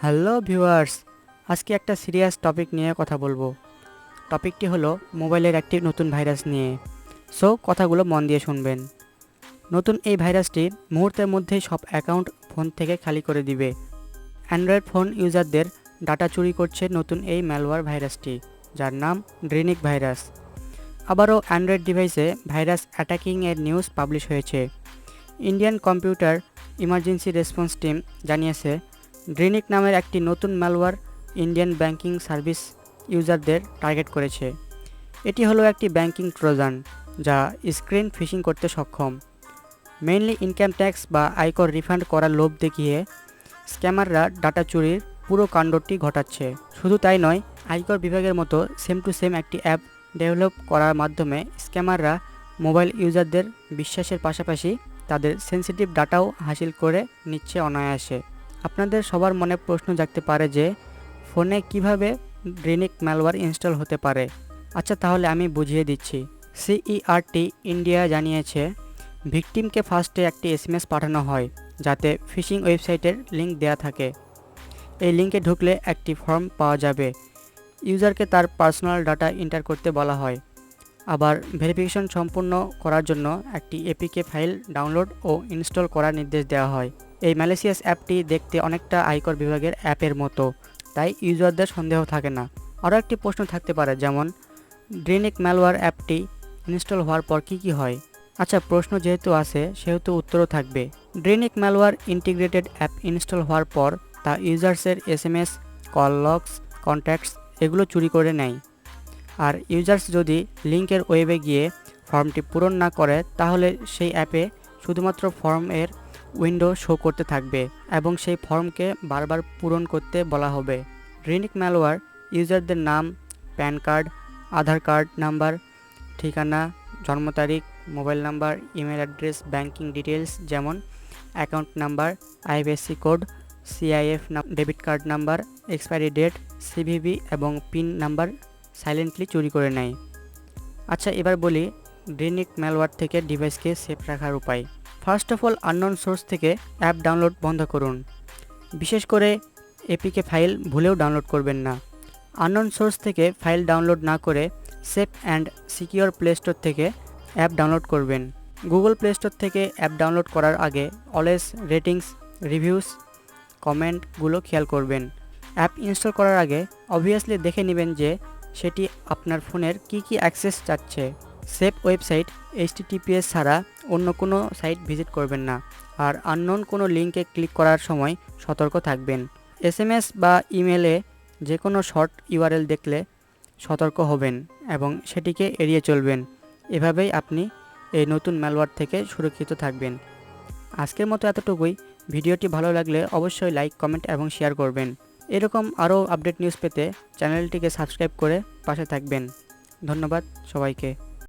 Hello viewers, আজকে একটা serious topic নিয়ে কথা বলবো। টপিকটি হলো মোবাইলের একটি নতুন ভাইরাস নিয়ে। সো কথাগুলো মন দিয়ে শুনবেন। নতুন এই ভাইরাসটি মুহূর্তের মধ্যেই সব অ্যাকাউন্ট ফোন থেকে খালি করে দিবে। অ্যান্ড্রয়েড ফোন ইউজারদের ডাটা চুরি করছে নতুন এই ম্যালওয়্যার ভাইরাসটি, যার নাম ড্রিনিক ভাইরাস। আবারও অ্যান্ড্রয়েড ডিভাইসে ভাইরাস অ্যাটাকিংয়ের নিউজ পাবলিশ হয়েছে। Indian computer emergency response team জানিয়েছে, ড্রিনিক নামের একটি নতুন ম্যালওয়্যার ইন্ডিয়ান ব্যাংকিং সার্ভিস ইউজারদের টার্গেট করেছে। এটি হলো একটি ব্যাংকিং ট্রোজান যা স্ক্রিন ফিশিং করতে সক্ষম। মেইনলি ইনকাম ট্যাক্স বা আয়কর রিফান্ড করার লোভ দেখিয়ে স্ক্যামাররা ডাটা চুরির পুরো কাণ্ডটি ঘটাচ্ছে। শুধু তাই নয়, আয়কর বিভাগের মতো সেম টু সেম একটি অ্যাপ ডেভেলপ করার মাধ্যমে স্ক্যামাররা মোবাইল ইউজারদের বিশ্বাসের পাশাপাশি তাদের সেন্সিটিভ ডাটাও হাসিল করে নিচ্ছে অনায়াসে। আপনাদের সবার মনে প্রশ্ন জাগতে পারে যে ফোনে কিভাবে ড্রিনিক ম্যালওয়্যার ইনস্টল হতে পারে। আচ্ছা, তাহলে আমি বুঝিয়ে দিচ্ছি। সিইআরটি ইন্ডিয়া জানিয়েছে, ভিকটিমকে ফার্স্টে একটি এসএমএস পাঠানো হয় যাতে ফিশিং ওয়েবসাইটের লিঙ্ক দেয়া থাকে। এই লিঙ্কে ঢুকলে একটি ফর্ম পাওয়া যাবে। ইউজারকে তার পার্সোনাল ডাটা এন্টার করতে বলা হয়। আবার ভেরিফিকেশন সম্পূর্ণ করার জন্য একটি এপিকে ফাইল ডাউনলোড ও ইনস্টল করার নির্দেশ দেওয়া হয়। এই ম্যালিসিয়াস অ্যাপটি দেখতে অনেকটা আয়কর বিভাগের অ্যাপের মতো, তাই ইউজারদের সন্দেহ থাকে না। আরও একটি প্রশ্ন থাকতে পারে, যেমন ড্রিনিক ম্যালওয়্যার অ্যাপটি ইনস্টল হওয়ার পর কী হয়। আচ্ছা, প্রশ্ন যেহেতু আছে সেহেতু উত্তরও থাকবে। ড্রিনিক ম্যালওয়্যার ইন্টিগ্রেটেড অ্যাপ ইনস্টল হওয়ার পর তা ইউজার্সের এসএমএস, কল লগস, কন্ট্যাক্টস এগুলো চুরি করে নেয়। আর ইউজার্স যদি লিঙ্কের ওয়েবে গিয়ে ফর্মটি পূরণ না করে, তাহলে সেই অ্যাপে শুধুমাত্র ফর্মের উইন্ডো শো করতে থাকবে এবং সেই ফর্মকে বারবার পূরণ করতে বলা হবে। ড্রিনিক ম্যালওয়্যার ইউজারদের নাম, PAN card, Aadhaar card number, ঠিকানা, জন্ম তারিখ, mobile number, email address, banking details যেমন account number, IFSC code, CIF debit card number, expiry date, CVV এবং পিন নাম্বার সাইলেন্টলি চুরি করে নেয়। আচ্ছা, এবার বলি ড্রিনিক ম্যালওয়্যার থেকে ডিভাইসকে সেফ রাখার উপায়। First of all, unknown source থেকে অ্যাপ ডাউনলোড বন্ধ করুন। বিশেষ করে এপিকে ফাইল ভুলেও ডাউনলোড করবেন না। আননোন সোর্স থেকে ফাইল ডাউনলোড না করে safe and secure play store থেকে অ্যাপ ডাউনলোড করবেন। গুগল প্লে স্টোর থেকে অ্যাপ ডাউনলোড করার আগে অলওয়েজ রেটিংস, রিভিউস, কমেন্টগুলো খেয়াল করবেন। অ্যাপ ইনস্টল করার আগে অবভিয়াসলি দেখে নেবেন যে সেটি আপনার ফোনের কি অ্যাক্সেস চাচ্ছে। সেফ ওয়েবসাইট HTTPS ছাড়া অন্য কোনো সাইট ভিজিট করবেন না। আর আননোন কোনো লিঙ্কে ক্লিক করার সময় সতর্ক থাকবেন। SMS বা ইমেলে যে কোনো শর্ট ইউআরএল দেখলে সতর্ক হবেন এবং সেটিকে এড়িয়ে চলবেন। এভাবেই আপনি এই নতুন ম্যালওয়্যার থেকে সুরক্ষিত থাকবেন। আজকের মতো এতটুকুই। ভিডিওটি ভালো লাগলে অবশ্যই লাইক, কমেন্ট এবং শেয়ার করবেন। এরকম আরও আপডেট নিউজ পেতে চ্যানেলটিকে সাবস্ক্রাইব করে পাশে থাকবেন। ধন্যবাদ সবাইকে।